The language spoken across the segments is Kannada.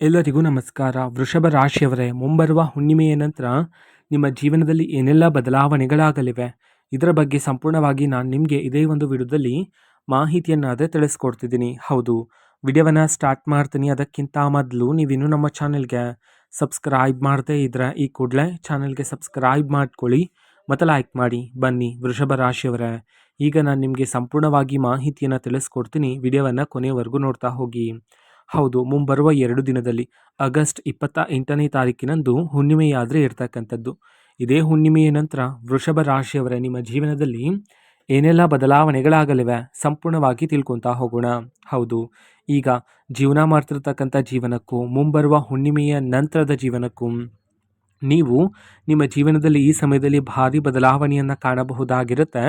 ಎಲ್ಲರಿಗೂ ನಮಸ್ಕಾರ. ವೃಷಭ ರಾಶಿಯವರೇ, ಮುಂಬರುವ ಹುಣ್ಣಿಮೆಯ ನಂತರ ನಿಮ್ಮ ಜೀವನದಲ್ಲಿ ಏನೆಲ್ಲ ಬದಲಾವಣೆಗಳಾಗಲಿವೆ, ಇದರ ಬಗ್ಗೆ ಸಂಪೂರ್ಣವಾಗಿ ನಾನು ನಿಮಗೆ ಇದೇ ಒಂದು ವಿಡಿಯೋದಲ್ಲಿ ಮಾಹಿತಿಯನ್ನಾದರೆ ತಿಳಿಸ್ಕೊಡ್ತಿದ್ದೀನಿ. ಹೌದು, ವಿಡಿಯೋವನ್ನು ಸ್ಟಾರ್ಟ್ ಮಾಡ್ತೀನಿ. ಅದಕ್ಕಿಂತ ಮೊದಲು ನೀವಿನ್ನೂ ನಮ್ಮ ಚಾನೆಲ್ಗೆ ಸಬ್ಸ್ಕ್ರೈಬ್ ಮಾಡದೇ ಇದ್ದರೆ ಈ ಕೂಡಲೇ ಚಾನೆಲ್ಗೆ ಸಬ್ಸ್ಕ್ರೈಬ್ ಮಾಡ್ಕೊಳ್ಳಿ ಮತ್ತು ಲೈಕ್ ಮಾಡಿ. ಬನ್ನಿ ವೃಷಭ ರಾಶಿಯವರೇ, ಈಗ ನಾನು ನಿಮಗೆ ಸಂಪೂರ್ಣವಾಗಿ ಮಾಹಿತಿಯನ್ನು ತಿಳಿಸ್ಕೊಡ್ತೀನಿ. ವಿಡಿಯೋವನ್ನು ಕೊನೆಯವರೆಗೂ ನೋಡ್ತಾ ಹೋಗಿ. ಹೌದು, ಮುಂಬರುವ 2 ದಿನದಲ್ಲಿ ಆಗಸ್ಟ್ 28ನೇ ತಾರೀಕಿನಂದು ಹುಣ್ಣಿಮೆಯಾದರೆ ಇರ್ತಕ್ಕಂಥದ್ದು. ಇದೇ ಹುಣ್ಣಿಮೆಯ ನಂತರ ವೃಷಭ ರಾಶಿಯವರ ನಿಮ್ಮ ಜೀವನದಲ್ಲಿ ಏನೆಲ್ಲ ಬದಲಾವಣೆಗಳಾಗಲಿವೆ ಸಂಪೂರ್ಣವಾಗಿ ತಿಳ್ಕೊತಾ ಹೋಗೋಣ. ಹೌದು, ಈಗ ಜೀವನ ಮಾಡ್ತಿರ್ತಕ್ಕಂಥ ಜೀವನಕ್ಕೂ ಮುಂಬರುವ ಹುಣ್ಣಿಮೆಯ ನಂತರದ ಜೀವನಕ್ಕೂ ನೀವು ನಿಮ್ಮ ಜೀವನದಲ್ಲಿ ಈ ಸಮಯದಲ್ಲಿ ಭಾರಿ ಬದಲಾವಣೆಯನ್ನು ಕಾಣಬಹುದಾಗಿರುತ್ತೆ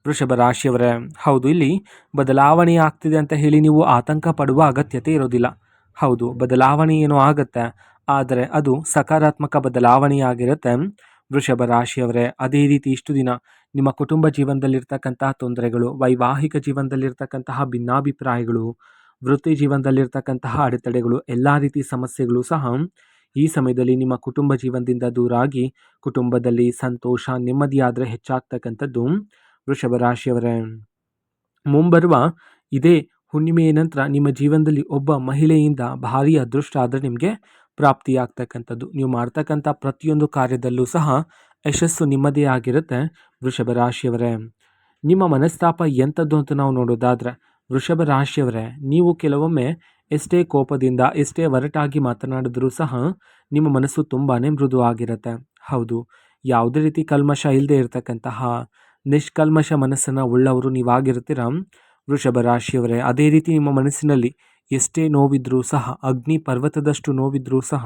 ವೃಷಭ ರಾಶಿಯವರೇ. ಹೌದು, ಇಲ್ಲಿ ಬದಲಾವಣೆ ಆಗ್ತಿದೆ ಅಂತ ಹೇಳಿ ನೀವು ಆತಂಕ ಪಡುವ ಅಗತ್ಯತೆ ಇರೋದಿಲ್ಲ. ಹೌದು, ಬದಲಾವಣೆ ಏನೋ ಆಗುತ್ತೆ, ಆದರೆ ಅದು ಸಕಾರಾತ್ಮಕ ಬದಲಾವಣೆಯಾಗಿರುತ್ತೆ ವೃಷಭ ರಾಶಿಯವರೇ. ಅದೇ ರೀತಿ ಇಷ್ಟು ದಿನ ನಿಮ್ಮ ಕುಟುಂಬ ಜೀವನದಲ್ಲಿರ್ತಕ್ಕಂತಹ ತೊಂದರೆಗಳು, ವೈವಾಹಿಕ ಜೀವನದಲ್ಲಿರ್ತಕ್ಕಂತಹ ಭಿನ್ನಾಭಿಪ್ರಾಯಗಳು, ವೃತ್ತಿ ಜೀವನದಲ್ಲಿರ್ತಕ್ಕಂತಹ ಅಡೆತಡೆಗಳು, ಎಲ್ಲ ರೀತಿ ಸಮಸ್ಯೆಗಳು ಸಹ ಈ ಸಮಯದಲ್ಲಿ ನಿಮ್ಮ ಕುಟುಂಬ ಜೀವನದಿಂದ ದೂರಾಗಿ ಕುಟುಂಬದಲ್ಲಿ ಸಂತೋಷ ನೆಮ್ಮದಿಯಾದರೆ ಹೆಚ್ಚಾಗ್ತಕ್ಕಂಥದ್ದು ವೃಷಭ ರಾಶಿಯವರೇ. ಮುಂಬರುವ ಇದೇ ಹುಣ್ಣಿಮೆಯ ನಂತರ ನಿಮ್ಮ ಜೀವನದಲ್ಲಿ ಒಬ್ಬ ಮಹಿಳೆಯಿಂದ ಭಾರಿ ಅದೃಷ್ಟ ಆದರೆ ನಿಮಗೆ ಪ್ರಾಪ್ತಿಯಾಗ್ತಕ್ಕಂಥದ್ದು. ನೀವು ಮಾಡ್ತಕ್ಕಂಥ ಪ್ರತಿಯೊಂದು ಕಾರ್ಯದಲ್ಲೂ ಸಹ ಯಶಸ್ಸು ನಿಮ್ಮದೇ ಆಗಿರುತ್ತೆ ವೃಷಭ ರಾಶಿಯವರೇ. ನಿಮ್ಮ ಮನಸ್ತಾಪ ಎಂಥದ್ದು ಅಂತ ನಾವು ನೋಡೋದಾದರೆ ವೃಷಭ ರಾಶಿಯವರೇ, ನೀವು ಕೆಲವೊಮ್ಮೆ ಎಷ್ಟೇ ಕೋಪದಿಂದ ಎಷ್ಟೇ ಒರಟಾಗಿ ಮಾತನಾಡಿದ್ರೂ ಸಹ ನಿಮ್ಮ ಮನಸ್ಸು ತುಂಬಾ ಮೃದು ಆಗಿರುತ್ತೆ. ಹೌದು, ಯಾವುದೇ ರೀತಿ ಕಲ್ಮಶ ಇಲ್ಲದೆ ಇರತಕ್ಕಂತಹ ನಿಷ್ಕಲ್ಮಶ ಮನಸ್ಸನ್ನು ಉಳ್ಳವರು ನೀವಾಗಿರ್ತೀರ ವೃಷಭ ರಾಶಿಯವರೇ. ಅದೇ ರೀತಿ ನಿಮ್ಮ ಮನಸ್ಸಿನಲ್ಲಿ ಎಷ್ಟೇ ನೋವಿದ್ರೂ ಸಹ, ಅಗ್ನಿ ಪರ್ವತದಷ್ಟು ನೋವಿದ್ರೂ ಸಹ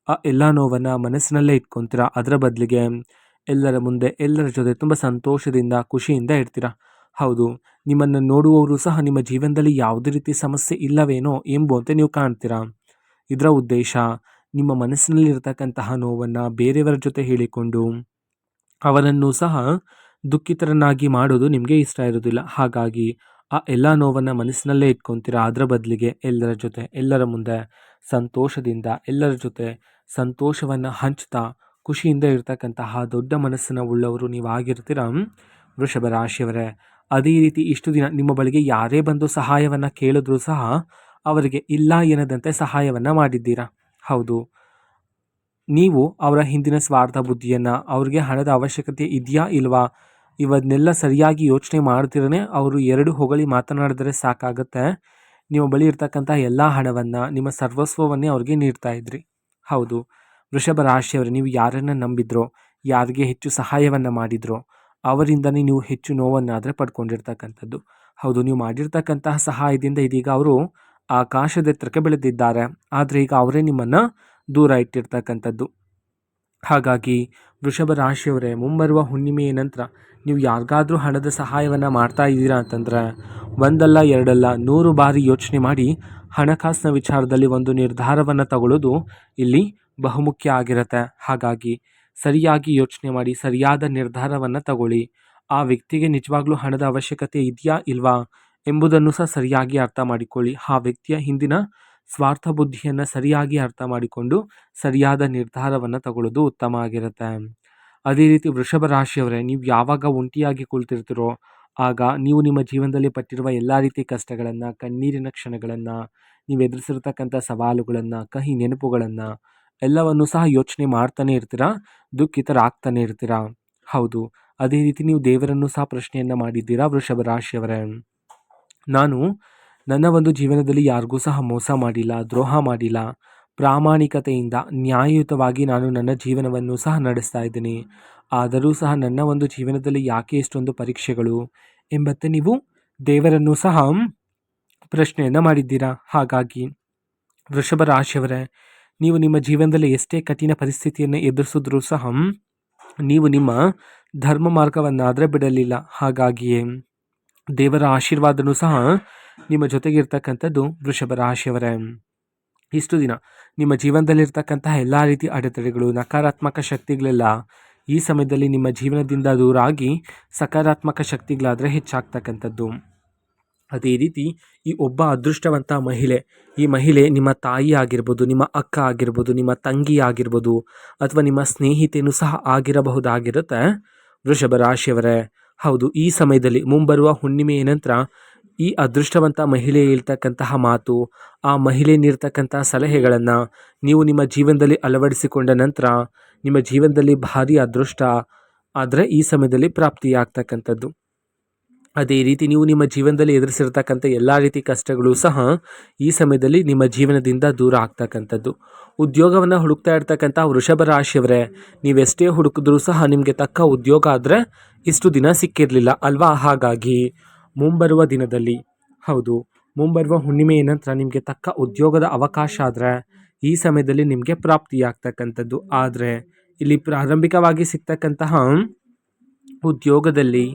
ಆ ಎಲ್ಲ ನೋವನ್ನು ಮನಸ್ಸಿನಲ್ಲೇ ಇಟ್ಕೊತೀರ. ಅದರ ಬದಲಿಗೆ ಎಲ್ಲರ ಮುಂದೆ ಎಲ್ಲರ ಜೊತೆ ತುಂಬ ಸಂತೋಷದಿಂದ ಖುಷಿಯಿಂದ ಇರ್ತೀರ. ಹೌದು, ನಿಮ್ಮನ್ನು ನೋಡುವವರು ಸಹ ನಿಮ್ಮ ಜೀವನದಲ್ಲಿ ಯಾವುದೇ ರೀತಿ ಸಮಸ್ಯೆ ಇಲ್ಲವೇನೋ ಎಂಬುವಂತೆ ನೀವು ಕಾಣ್ತೀರಾ. ಇದರ ಉದ್ದೇಶ ನಿಮ್ಮ ಮನಸ್ಸಿನಲ್ಲಿರ್ತಕ್ಕಂತಹ ನೋವನ್ನು ಬೇರೆಯವರ ಜೊತೆ ಹೇಳಿಕೊಂಡು ಅವರನ್ನು ಸಹ ದುಃಖಿತರನ್ನಾಗಿ ಮಾಡೋದು ನಿಮಗೆ ಇಷ್ಟ ಇರೋದಿಲ್ಲ. ಹಾಗಾಗಿ ಆ ಎಲ್ಲ ನೋವನ್ನು ಮನಸ್ಸಿನಲ್ಲೇ ಇಟ್ಕೊತೀರಾ. ಅದರ ಬದಲಿಗೆ ಎಲ್ಲರ ಜೊತೆ ಎಲ್ಲರ ಮುಂದೆ ಸಂತೋಷದಿಂದ ಎಲ್ಲರ ಜೊತೆ ಸಂತೋಷವನ್ನು ಹಂಚ್ತಾ ಖುಷಿಯಿಂದ ಇರ್ತಕ್ಕಂತಹ ದೊಡ್ಡ ಮನಸ್ಸನ್ನು ಉಳ್ಳವರು ನೀವಾಗಿರ್ತೀರ ವೃಷಭ ರಾಶಿಯವರೇ. ಅದೇ ರೀತಿ ಇಷ್ಟು ದಿನ ನಿಮ್ಮ ಬಳಿಗೆ ಯಾರೇ ಬಂದು ಸಹಾಯವನ್ನು ಕೇಳಿದ್ರೂ ಸಹ ಅವರಿಗೆ ಇಲ್ಲ ಎನ್ನದಂತೆ ಸಹಾಯವನ್ನು ಮಾಡಿದ್ದೀರಾ. ಹೌದು, ನೀವು ಅವರ ಹಿಂದಿನ ಸ್ವಾರ್ಥ ಬುದ್ಧಿಯನ್ನು, ಅವ್ರಿಗೆ ಹಣದ ಅವಶ್ಯಕತೆ ಇದೆಯಾ ಇಲ್ವಾ ಇವನ್ನೆಲ್ಲ ಸರಿಯಾಗಿ ಯೋಚನೆ ಮಾಡ್ತಿರೇ ಅವರು ಎರಡು ಹೊಗಳಿ ಮಾತನಾಡಿದರೆ ಸಾಕಾಗುತ್ತೆ. ನಿಮ್ಮ ಬಳಿ ಇರ್ತಕ್ಕಂಥ ಎಲ್ಲ ಹಣವನ್ನು, ನಿಮ್ಮ ಸರ್ವಸ್ವವನ್ನೇ ಅವ್ರಿಗೆ ನೀಡ್ತಾ ಇದ್ರಿ. ಹೌದು, ವೃಷಭ ರಾಶಿಯವರು, ನೀವು ಯಾರನ್ನು ನಂಬಿದ್ರೋ, ಯಾರಿಗೆ ಹೆಚ್ಚು ಸಹಾಯವನ್ನು ಮಾಡಿದ್ರೋ ಅವರಿಂದನೇ ನೀವು ಹೆಚ್ಚು ನೋವನ್ನಾದರೆ ಪಡ್ಕೊಂಡಿರ್ತಕ್ಕಂಥದ್ದು. ಹೌದು, ನೀವು ಮಾಡಿರ್ತಕ್ಕಂತಹ ಸಹಾಯದಿಂದ ಇದೀಗ ಅವರು ಆಕಾಶದೆತ್ತರಕ್ಕೆ ಬೆಳೆದಿದ್ದಾರೆ. ಆದರೆ ಈಗ ಅವರೇ ನಿಮ್ಮನ್ನು ದೂರ ಇಟ್ಟಿರ್ತಕ್ಕಂಥದ್ದು. ಹಾಗಾಗಿ ವೃಷಭ ರಾಶಿಯವರೇ, ಮುಂಬರುವ ಹುಣ್ಣಿಮೆಯ ನಂತರ ನೀವು ಯಾರಿಗಾದರೂ ಹಣದ ಸಹಾಯವನ್ನು ಮಾಡ್ತಾ ಇದ್ದೀರಾ ಅಂತಂದರೆ ಒಂದಲ್ಲ ಎರಡಲ್ಲ 100 ಬಾರಿ ಯೋಚನೆ ಮಾಡಿ ಹಣಕಾಸಿನ ವಿಚಾರದಲ್ಲಿ ಒಂದು ನಿರ್ಧಾರವನ್ನು ತಗೊಳ್ಳೋದು ಇಲ್ಲಿ ಬಹುಮುಖ್ಯ ಆಗಿರುತ್ತೆ. ಹಾಗಾಗಿ ಸರಿಯಾಗಿ ಯೋಚನೆ ಮಾಡಿ ಸರಿಯಾದ ನಿರ್ಧಾರವನ್ನು ತಗೊಳ್ಳಿ. ಆ ವ್ಯಕ್ತಿಗೆ ನಿಜವಾಗ್ಲೂ ಹಣದ ಅವಶ್ಯಕತೆ ಇದೆಯಾ ಇಲ್ವಾ ಎಂಬುದನ್ನು ಸಹ ಸರಿಯಾಗಿ ಅರ್ಥ ಮಾಡಿಕೊಳ್ಳಿ. ಆ ವ್ಯಕ್ತಿಯ ಹಿಂದಿನ ಸ್ವಾರ್ಥ ಬುದ್ಧಿಯನ್ನು ಸರಿಯಾಗಿ ಅರ್ಥ ಮಾಡಿಕೊಂಡು ಸರಿಯಾದ ನಿರ್ಧಾರವನ್ನು ತಗೊಳ್ಳೋದು ಉತ್ತಮ ಆಗಿರುತ್ತೆ. ಅದೇ ರೀತಿ ವೃಷಭ ರಾಶಿಯವರೇ, ನೀವು ಯಾವಾಗ ಒಂಟಿಯಾಗಿ ಕುಳಿತಿರ್ತೀರೋ ಆಗ ನೀವು ನಿಮ್ಮ ಜೀವನದಲ್ಲಿ ಪಟ್ಟಿರುವ ಎಲ್ಲ ರೀತಿ ಕಷ್ಟಗಳನ್ನು, ಕಣ್ಣೀರಿನ ಕ್ಷಣಗಳನ್ನು, ನೀವು ಎದುರಿಸಿರ್ತಕ್ಕಂಥ ಸವಾಲುಗಳನ್ನು, ಕಹಿ ನೆನಪುಗಳನ್ನು ಎಲ್ಲವನ್ನು ಸಹ ಯೋಚನೆ ಮಾಡ್ತಾನೆ ಇರ್ತೀರಾ, ದುಃಖಿತರಾಗ್ತಾನೆ ಇರ್ತೀರಾ. ಹೌದು, ಅದೇ ರೀತಿ ನೀವು ದೇವರನ್ನು ಸಹ ಪ್ರಶ್ನೆಯನ್ನು ಮಾಡಿದ್ದೀರಾ ವೃಷಭ ರಾಶಿಯವರೇ. ನಾನು ನನ್ನ ಒಂದು ಜೀವನದಲ್ಲಿ ಯಾರಿಗೂ ಸಹ ಮೋಸ ಮಾಡಿಲ್ಲ, ದ್ರೋಹ ಮಾಡಿಲ್ಲ, ಪ್ರಾಮಾಣಿಕತೆಯಿಂದ ನ್ಯಾಯಯುತವಾಗಿ ನಾನು ನನ್ನ ಜೀವನವನ್ನು ಸಹ ನಡೆಸ್ತಾ ಇದ್ದೀನಿ. ಆದರೂ ಸಹ ನನ್ನ ಒಂದು ಜೀವನದಲ್ಲಿ ಯಾಕೆ ಇಷ್ಟೊಂದು ಪರೀಕ್ಷೆಗಳು ಎಂಬಂತೆ ನೀವು ದೇವರನ್ನು ಸಹ ಪ್ರಶ್ನೆಯನ್ನು ಮಾಡಿದ್ದೀರಾ. ಹಾಗಾಗಿ ವೃಷಭ ರಾಶಿಯವರೇ, ನೀವು ನಿಮ್ಮ ಜೀವನದಲ್ಲಿ ಎಷ್ಟೇ ಕಠಿಣ ಪರಿಸ್ಥಿತಿಯನ್ನು ಎದುರಿಸಿದ್ರೂ ಸಹ ನೀವು ನಿಮ್ಮ ಧರ್ಮ ಮಾರ್ಗವನ್ನಾದರೆ ಬಿಡಲಿಲ್ಲ. ಹಾಗಾಗಿಯೇ ದೇವರ ಆಶೀರ್ವಾದನೂ ಸಹ ನಿಮ್ಮ ಜೊತೆಗಿರ್ತಕ್ಕಂಥದ್ದು ವೃಷಭ ರಾಶಿಯವರೇ. ಇಷ್ಟು ದಿನ ನಿಮ್ಮ ಜೀವನದಲ್ಲಿರ್ತಕ್ಕಂತಹ ಎಲ್ಲ ರೀತಿ ಅಡೆತಡೆಗಳು, ನಕಾರಾತ್ಮಕ ಶಕ್ತಿಗಳೆಲ್ಲ ಈ ಸಮಯದಲ್ಲಿ ನಿಮ್ಮ ಜೀವನದಿಂದ ದೂರಾಗಿ ಸಕಾರಾತ್ಮಕ ಶಕ್ತಿಗಳಾದರೆ ಹೆಚ್ಚಾಗ್ತಕ್ಕಂಥದ್ದು. ಅದೇ ರೀತಿ ಈ ಒಬ್ಬ ಅದೃಷ್ಟವಂತ ಮಹಿಳೆ, ಈ ಮಹಿಳೆ ನಿಮ್ಮ ತಾಯಿ ಆಗಿರ್ಬೋದು, ನಿಮ್ಮ ಅಕ್ಕ ಆಗಿರ್ಬೋದು, ನಿಮ್ಮ ತಂಗಿ ಆಗಿರ್ಬೋದು, ಅಥವಾ ನಿಮ್ಮ ಸ್ನೇಹಿತೆಯೂ ಸಹ ಆಗಿರಬಹುದಾಗಿರುತ್ತೆ ವೃಷಭ ರಾಶಿಯವರೇ. ಹೌದು, ಈ ಸಮಯದಲ್ಲಿ ಮುಂಬರುವ ಹುಣ್ಣಿಮೆಯ ನಂತರ ಈ ಅದೃಷ್ಟವಂತ ಮಹಿಳೆ ಹೇಳ್ತಕ್ಕಂತಹ ಮಾತು, ಆ ಮಹಿಳೆ ನೀಡ್ತಕ್ಕಂಥ ಸಲಹೆಗಳನ್ನು ನೀವು ನಿಮ್ಮ ಜೀವನದಲ್ಲಿ ಅಳವಡಿಸಿಕೊಂಡ ನಂತರ ನಿಮ್ಮ ಜೀವನದಲ್ಲಿ ಭಾರಿ ಅದೃಷ್ಟ ಆದರೆ ಈ ಸಮಯದಲ್ಲಿ ಪ್ರಾಪ್ತಿಯಾಗ್ತಕ್ಕಂಥದ್ದು. ಅದೇ ರೀತಿ ನೀವು ನಿಮ್ಮ ಜೀವನದಲ್ಲಿ ಎದುರಿಸಿರ್ತಕ್ಕಂಥ ಎಲ್ಲ ರೀತಿ ಕಷ್ಟಗಳು ಸಹ ಈ ಸಮಯದಲ್ಲಿ ನಿಮ್ಮ ಜೀವನದಿಂದ ದೂರ ಆಗ್ತಕ್ಕಂಥದ್ದು. ಉದ್ಯೋಗವನ್ನು ಹುಡುಕ್ತಾ ಇರ್ತಕ್ಕಂಥ ವೃಷಭ ರಾಶಿಯವರೇ, ನೀವೆಷ್ಟೇ ಹುಡುಕಿದ್ರೂ ಸಹ ನಿಮಗೆ ತಕ್ಕ ಉದ್ಯೋಗ ಆದರೆ ಇಷ್ಟು ದಿನ ಸಿಕ್ಕಿರಲಿಲ್ಲ ಅಲ್ವಾ? ಹಾಗಾಗಿ ಮುಂಬರುವ ದಿನದಲ್ಲಿ, ಹೌದು, ಮುಂಬರುವ ಹುಣ್ಣಿಮೆಯ ನಂತರ ನಿಮಗೆ ತಕ್ಕ ಉದ್ಯೋಗದ ಅವಕಾಶ ಆದರೆ ಈ ಸಮಯದಲ್ಲಿ ನಿಮಗೆ ಪ್ರಾಪ್ತಿಯಾಗ್ತಕ್ಕಂಥದ್ದು. ಆದರೆ ಇಲ್ಲಿ ಪ್ರಾರಂಭಿಕವಾಗಿ ಸಿಗ್ತಕ್ಕಂತಹ ಉದ್ಯೋಗದಲ್ಲಿ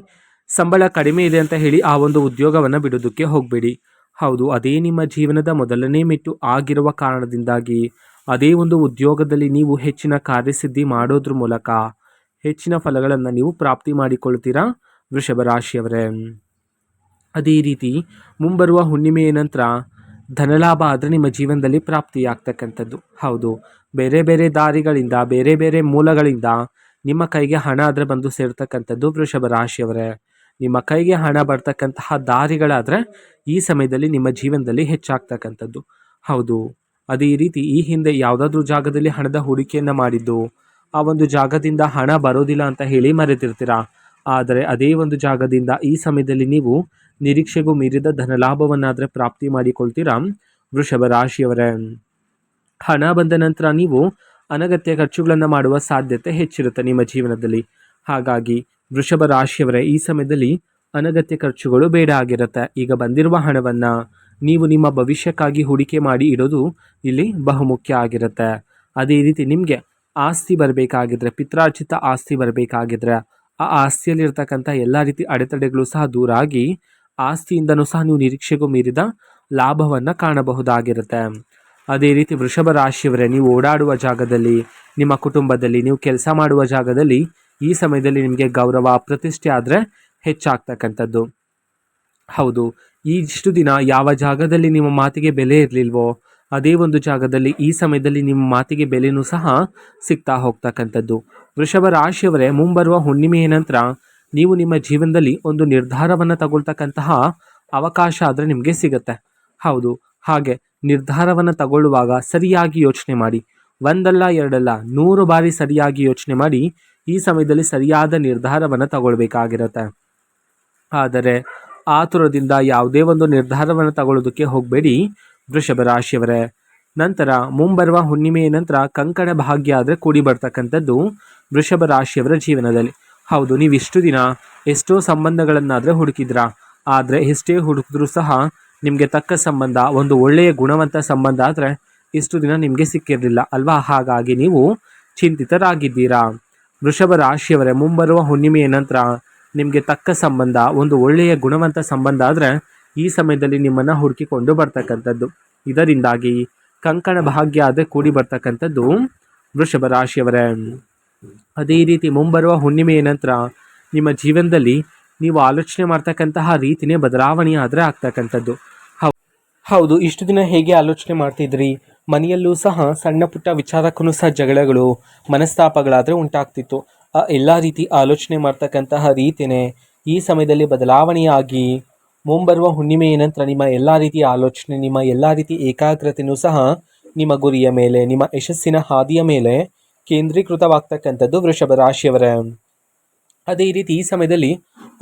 ಸಂಬಳ ಕಡಿಮೆ ಇದೆ ಅಂತ ಹೇಳಿ ಆ ಒಂದು ಉದ್ಯೋಗವನ್ನು ಬಿಡೋದಕ್ಕೆ ಹೋಗಬೇಡಿ. ಹೌದು, ಅದೇ ನಿಮ್ಮ ಜೀವನದ ಮೊದಲನೇ ಮೆಟ್ಟು ಆಗಿರುವ ಕಾರಣದಿಂದಾಗಿ ಅದೇ ಒಂದು ಉದ್ಯೋಗದಲ್ಲಿ ನೀವು ಹೆಚ್ಚಿನ ಕಾರ್ಯಸಿದ್ಧಿ ಮಾಡೋದ್ರ ಮೂಲಕ ಹೆಚ್ಚಿನ ಫಲಗಳನ್ನು ನೀವು ಪ್ರಾಪ್ತಿ ಮಾಡಿಕೊಳ್ತೀರಾ ವೃಷಭ ರಾಶಿಯವರೇ. ಅದೇ ರೀತಿ ಮುಂಬರುವ ಹುಣ್ಣಿಮೆಯ ನಂತರ ಧನಲಾಭ ಆದರೆ ನಿಮ್ಮ ಜೀವನದಲ್ಲಿ ಪ್ರಾಪ್ತಿಯಾಗ್ತಕ್ಕಂಥದ್ದು. ಹೌದು, ಬೇರೆ ಬೇರೆ ದಾರಿಗಳಿಂದ, ಬೇರೆ ಬೇರೆ ಮೂಲಗಳಿಂದ ನಿಮ್ಮ ಕೈಗೆ ಹಣ ಆದರೆ ಬಂದು ಸೇರ್ತಕ್ಕಂಥದ್ದು ವೃಷಭ ರಾಶಿಯವರೇ. ನಿಮ್ಮ ಕೈಗೆ ಹಣ ಬರ್ತಕ್ಕಂತಹ ದಾರಿಗಳಾದರೆ ಈ ಸಮಯದಲ್ಲಿ ನಿಮ್ಮ ಜೀವನದಲ್ಲಿ ಹೆಚ್ಚಾಗ್ತಕ್ಕಂಥದ್ದು. ಹೌದು, ಅದೇ ರೀತಿ ಈ ಹಿಂದೆ ಯಾವುದಾದ್ರೂ ಜಾಗದಲ್ಲಿ ಹಣದ ಹೂಡಿಕೆಯನ್ನು ಮಾಡಿದ್ದು ಆ ಒಂದು ಜಾಗದಿಂದ ಹಣ ಬರೋದಿಲ್ಲ ಅಂತ ಹೇಳಿ ಮರೆತಿರ್ತೀರ. ಆದರೆ ಅದೇ ಒಂದು ಜಾಗದಿಂದ ಈ ಸಮಯದಲ್ಲಿ ನೀವು ನಿರೀಕ್ಷೆಗೂ ಮೀರಿದ ಧನಲಾಭವನ್ನಾದರೆ ಪ್ರಾಪ್ತಿ ಮಾಡಿಕೊಳ್ತೀರಾ ವೃಷಭ ರಾಶಿಯವರೇ. ಹಣ ಬಂದ ನಂತರ ನೀವು ಅನಗತ್ಯ ಖರ್ಚುಗಳನ್ನು ಮಾಡುವ ಸಾಧ್ಯತೆ ಹೆಚ್ಚಿರುತ್ತೆ ನಿಮ್ಮ ಜೀವನದಲ್ಲಿ. ಹಾಗಾಗಿ ವೃಷಭ ರಾಶಿಯವರೇ, ಈ ಸಮಯದಲ್ಲಿ ಅನಗತ್ಯ ಖರ್ಚುಗಳು ಬೇಡ ಆಗಿರುತ್ತೆ. ಈಗ ಬಂದಿರುವ ಹಣವನ್ನು ನೀವು ನಿಮ್ಮ ಭವಿಷ್ಯಕ್ಕಾಗಿ ಹೂಡಿಕೆ ಮಾಡಿ ಇಡೋದು ಇಲ್ಲಿ ಬಹುಮುಖ್ಯ ಆಗಿರುತ್ತೆ. ಅದೇ ರೀತಿ ನಿಮಗೆ ಆಸ್ತಿ ಬರಬೇಕಾಗಿದ್ರೆ, ಪಿತ್ರಾರ್ಜಿತ ಆಸ್ತಿ ಬರಬೇಕಾಗಿದ್ರೆ ಆ ಆಸ್ತಿಯಲ್ಲಿರ್ತಕ್ಕಂಥ ಎಲ್ಲ ರೀತಿ ಅಡೆತಡೆಗಳು ಸಹ ದೂರ ಆಗಿ ಆಸ್ತಿಯಿಂದನೂ ಸಹ ನೀವು ನಿರೀಕ್ಷೆಗೂ ಮೀರಿದ ಲಾಭವನ್ನು ಕಾಣಬಹುದಾಗಿರುತ್ತೆ. ಅದೇ ರೀತಿ ವೃಷಭ ರಾಶಿಯವರೇ, ನೀವು ಓಡಾಡುವ ಜಾಗದಲ್ಲಿ, ನಿಮ್ಮ ಕುಟುಂಬದಲ್ಲಿ, ನೀವು ಕೆಲಸ ಮಾಡುವ ಜಾಗದಲ್ಲಿ ಈ ಸಮಯದಲ್ಲಿ ನಿಮಗೆ ಗೌರವ ಪ್ರತಿಷ್ಠೆ ಆದರೆ ಹೆಚ್ಚಾಗ್ತಕ್ಕಂಥದ್ದು. ಹೌದು, ಇಷ್ಟು ದಿನ ಯಾವ ಜಾಗದಲ್ಲಿ ನಿಮ್ಮ ಮಾತಿಗೆ ಬೆಲೆ ಇರಲಿಲ್ವೋ ಅದೇ ಒಂದು ಜಾಗದಲ್ಲಿ ಈ ಸಮಯದಲ್ಲಿ ನಿಮ್ಮ ಮಾತಿಗೆ ಬೆಲೆನೂ ಸಹ ಸಿಗ್ತಾ ಹೋಗ್ತಕ್ಕಂಥದ್ದು. ವೃಷಭ ರಾಶಿಯವರೇ, ಮುಂಬರುವ ಹುಣ್ಣಿಮೆಯ ನಂತರ ನೀವು ನಿಮ್ಮ ಜೀವನದಲ್ಲಿ ಒಂದು ನಿರ್ಧಾರವನ್ನು ತಗೊಳ್ತಕ್ಕಂತಹ ಅವಕಾಶ ಆದರೆ ನಿಮಗೆ ಸಿಗುತ್ತೆ. ಹೌದು, ಹಾಗೆ ನಿರ್ಧಾರವನ್ನು ತಗೊಳ್ಳುವಾಗ ಸರಿಯಾಗಿ ಯೋಚನೆ ಮಾಡಿ. ಒಂದಲ್ಲ ಎರಡಲ್ಲ 100 ಬಾರಿ ಸರಿಯಾಗಿ ಯೋಚನೆ ಮಾಡಿ ಈ ಸಮಯದಲ್ಲಿ ಸರಿಯಾದ ನಿರ್ಧಾರವನ್ನು ತಗೊಳ್ಬೇಕಾಗಿರುತ್ತೆ. ಆದರೆ ಆತುರದಿಂದ ಯಾವುದೇ ಒಂದು ನಿರ್ಧಾರವನ್ನು ತಗೊಳ್ಳೋದಕ್ಕೆ ಹೋಗಬೇಡಿ ವೃಷಭ ರಾಶಿಯವರೇ. ನಂತರ ಮುಂಬರುವ ಹುಣ್ಣಿಮೆಯ ನಂತರ ಕಂಕಣ ಭಾಗ್ಯ ಆದರೆ ಕೂಡಿ ಬರ್ತಕ್ಕಂಥದ್ದು ವೃಷಭ ರಾಶಿಯವರ ಜೀವನದಲ್ಲಿ. ಹೌದು, ನೀವು ಇಷ್ಟು ದಿನ ಎಷ್ಟೋ ಸಂಬಂಧಗಳನ್ನಾದರೆ ಹುಡುಕಿದ್ರಾ, ಆದರೆ ಎಷ್ಟೇ ಹುಡುಕಿದ್ರೂ ಸಹ ನಿಮಗೆ ತಕ್ಕ ಸಂಬಂಧ, ಒಂದು ಒಳ್ಳೆಯ ಗುಣವಂತ ಸಂಬಂಧ ಆದರೆ ಇಷ್ಟು ದಿನ ನಿಮಗೆ ಸಿಕ್ಕಿರಲಿಲ್ಲ ಅಲ್ವಾ? ಹಾಗಾಗಿ ನೀವು ಚಿಂತಿತರಾಗಿದ್ದೀರಾ ವೃಷಭ ರಾಶಿಯವರೇ. ಮುಂಬರುವ ಹುಣ್ಣಿಮೆಯ ನಂತರ ನಿಮಗೆ ತಕ್ಕ ಸಂಬಂಧ, ಒಂದು ಒಳ್ಳೆಯ ಗುಣವಂತ ಸಂಬಂಧ ಆದರೆ ಈ ಸಮಯದಲ್ಲಿ ನಿಮ್ಮನ್ನು ಹುಡುಕಿಕೊಂಡು ಬರ್ತಕ್ಕಂಥದ್ದು. ಇದರಿಂದಾಗಿ ಕಂಕಣ ಭಾಗ್ಯ ಆದರೆ ಕೂಡಿ ಬರ್ತಕ್ಕಂಥದ್ದು ವೃಷಭ ರಾಶಿಯವರೇ. ಅದೇ ರೀತಿ ಮುಂಬರುವ ಹುಣ್ಣಿಮೆಯ ನಂತರ ನಿಮ್ಮ ಜೀವನದಲ್ಲಿ ನೀವು ಆಲೋಚನೆ ಮಾಡ್ತಕ್ಕಂತಹ ರೀತಿನೇ ಬದಲಾವಣೆ ಆದರೆ ಆಗ್ತಕ್ಕಂಥದ್ದು. ಹೌದು, ಇಷ್ಟು ದಿನ ಹೇಗೆ ಆಲೋಚನೆ ಮಾಡ್ತಿದ್ರಿ, ಮನೆಯಲ್ಲೂ ಸಹ ಸಣ್ಣ ಪುಟ್ಟ ವಿಚಾರಕ್ಕೂ ಸಹ ಜಗಳಗಳು, ಮನಸ್ತಾಪಗಳಾದರೆ ಉಂಟಾಗ್ತಿತ್ತು. ಆ ಎಲ್ಲ ರೀತಿ ಆಲೋಚನೆ ಮಾಡ್ತಕ್ಕಂತಹ ರೀತಿಯೇ ಈ ಸಮಯದಲ್ಲಿ ಬದಲಾವಣೆಯಾಗಿ ಮುಂಬರುವ ಹುಣ್ಣಿಮೆಯ ನಂತರ ನಿಮ್ಮ ಎಲ್ಲ ರೀತಿಯ ಆಲೋಚನೆ, ನಿಮ್ಮ ಎಲ್ಲ ರೀತಿ ಏಕಾಗ್ರತೆಯೂ ಸಹ ನಿಮ್ಮ ಗುರಿಯ ಮೇಲೆ, ನಿಮ್ಮ ಯಶಸ್ಸಿನ ಹಾದಿಯ ಮೇಲೆ ಕೇಂದ್ರೀಕೃತವಾಗ್ತಕ್ಕಂಥದ್ದು ವೃಷಭ ರಾಶಿಯವರೇ. ಅದೇ ರೀತಿ ಈ ಸಮಯದಲ್ಲಿ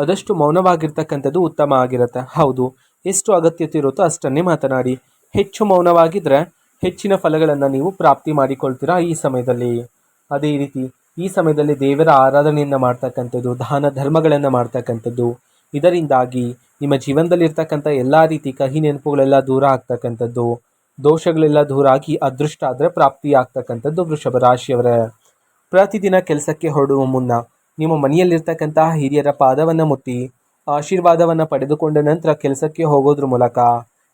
ಆದಷ್ಟು ಮೌನವಾಗಿರ್ತಕ್ಕಂಥದ್ದು ಉತ್ತಮ ಆಗಿರುತ್ತೆ. ಹೌದು, ಎಷ್ಟು ಅಗತ್ಯತೆ ಇರುತ್ತೋ ಅಷ್ಟನ್ನೇ ಮಾತನಾಡಿ. ಹೆಚ್ಚು ಮೌನವಾಗಿದ್ದರೆ ಹೆಚ್ಚಿನ ಫಲಗಳನ್ನು ನೀವು ಪ್ರಾಪ್ತಿ ಮಾಡಿಕೊಳ್ತೀರಾ ಈ ಸಮಯದಲ್ಲಿ. ಅದೇ ರೀತಿ ಈ ಸಮಯದಲ್ಲಿ ದೇವರ ಆರಾಧನೆಯನ್ನು ಮಾಡ್ತಕ್ಕಂಥದ್ದು, ದಾನ ಧರ್ಮಗಳನ್ನು ಮಾಡ್ತಕ್ಕಂಥದ್ದು, ಇದರಿಂದಾಗಿ ನಿಮ್ಮ ಜೀವನದಲ್ಲಿರ್ತಕ್ಕಂಥ ಎಲ್ಲ ರೀತಿ ಕಹಿ ನೆನಪುಗಳೆಲ್ಲ ದೂರ ಆಗ್ತಕ್ಕಂಥದ್ದು, ದೋಷಗಳೆಲ್ಲ ದೂರ ಆಗಿ ಅದೃಷ್ಟ ಆದರೆ ಪ್ರಾಪ್ತಿ ಆಗ್ತಕ್ಕಂಥದ್ದು ವೃಷಭ ರಾಶಿಯವರೇ. ಪ್ರತಿದಿನ ಕೆಲಸಕ್ಕೆ ಹೊರಡುವ ಮುನ್ನ ನಿಮ್ಮ ಮನೆಯಲ್ಲಿರ್ತಕ್ಕಂತಹ ಹಿರಿಯರ ಪಾದವನ್ನು ಮುಟ್ಟಿ ಆಶೀರ್ವಾದವನ್ನು ಪಡೆದುಕೊಂಡ ನಂತರ ಕೆಲಸಕ್ಕೆ ಹೋಗೋದ್ರ ಮೂಲಕ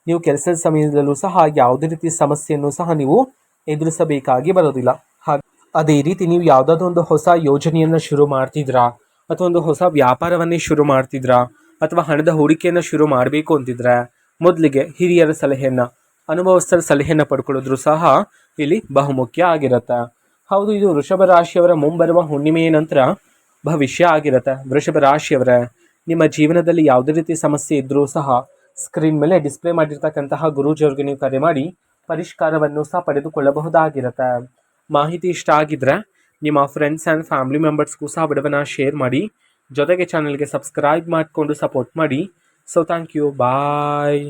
ನೀವು ಕೆಲಸದ ಸಮಯದಲ್ಲೂ ಸಹ ಯಾವುದೇ ರೀತಿ ಸಮಸ್ಯೆಯನ್ನು ಸಹ ನೀವು ಎದುರಿಸಬೇಕಾಗಿ ಬರೋದಿಲ್ಲ. ಅದೇ ರೀತಿ ನೀವು ಯಾವುದಾದ್ರೂ ಒಂದು ಹೊಸ ಯೋಜನೆಯನ್ನು ಶುರು ಮಾಡ್ತಿದ್ರಾ ಅಥವಾ ಒಂದು ಹೊಸ ವ್ಯಾಪಾರವನ್ನೇ ಶುರು ಮಾಡ್ತಿದ್ರಾ ಅಥವಾ ಹಣದ ಹೂಡಿಕೆಯನ್ನು ಶುರು ಮಾಡಬೇಕು ಅಂತಿದ್ರೆ ಮೊದಲಿಗೆ ಹಿರಿಯರ ಸಲಹೆಯನ್ನು, ಅನುಭವಸ್ಥರ ಸಲಹೆಯನ್ನು ಪಡ್ಕೊಳ್ಳೋದ್ರು ಸಹ ಇಲ್ಲಿ ಬಹುಮುಖ್ಯ ಆಗಿರುತ್ತೆ. ಹೌದು, ಇದು ವೃಷಭ ರಾಶಿಯವರ ಮುಂಬರುವ ಹುಣ್ಣಿಮೆಯ ನಂತರ ಭವಿಷ್ಯ ಆಗಿರುತ್ತೆ. ವೃಷಭ ರಾಶಿಯವರೇ, ನಿಮ್ಮ ಜೀವನದಲ್ಲಿ ಯಾವುದೇ ರೀತಿ ಸಮಸ್ಯೆ ಇದ್ದರೂ ಸಹ ಸ್ಕ್ರೀನ್ ಮೇಲೆ ಡಿಸ್ಪ್ಲೇ ಮಾಡಿರ್ತಕ್ಕಂತಹ ಗುರೂಜಿಯವ್ರಿಗೆ ನೀವು ಕರೆ ಮಾಡಿ ಪರಿಷ್ಕಾರವನ್ನು ಸಹ ಪಡೆದುಕೊಳ್ಳಬಹುದಾಗಿರುತ್ತೆ. ಮಾಹಿತಿ ಇಷ್ಟ ಆಗಿದ್ರೆ ನಿಮ್ಮ ಫ್ರೆಂಡ್ಸ್ ಆ್ಯಂಡ್ ಫ್ಯಾಮಿಲಿ ಮೆಂಬರ್ಸ್ಗೂ ಸಹ ವಿಡಿಯೋವನ್ನು ಶೇರ್ ಮಾಡಿ, ಜೊತೆಗೆ ಚಾನಲ್ಗೆ ಸಬ್ಸ್ಕ್ರೈಬ್ ಮಾಡಿಕೊಂಡು ಸಪೋರ್ಟ್ ಮಾಡಿ. So thank you, bye.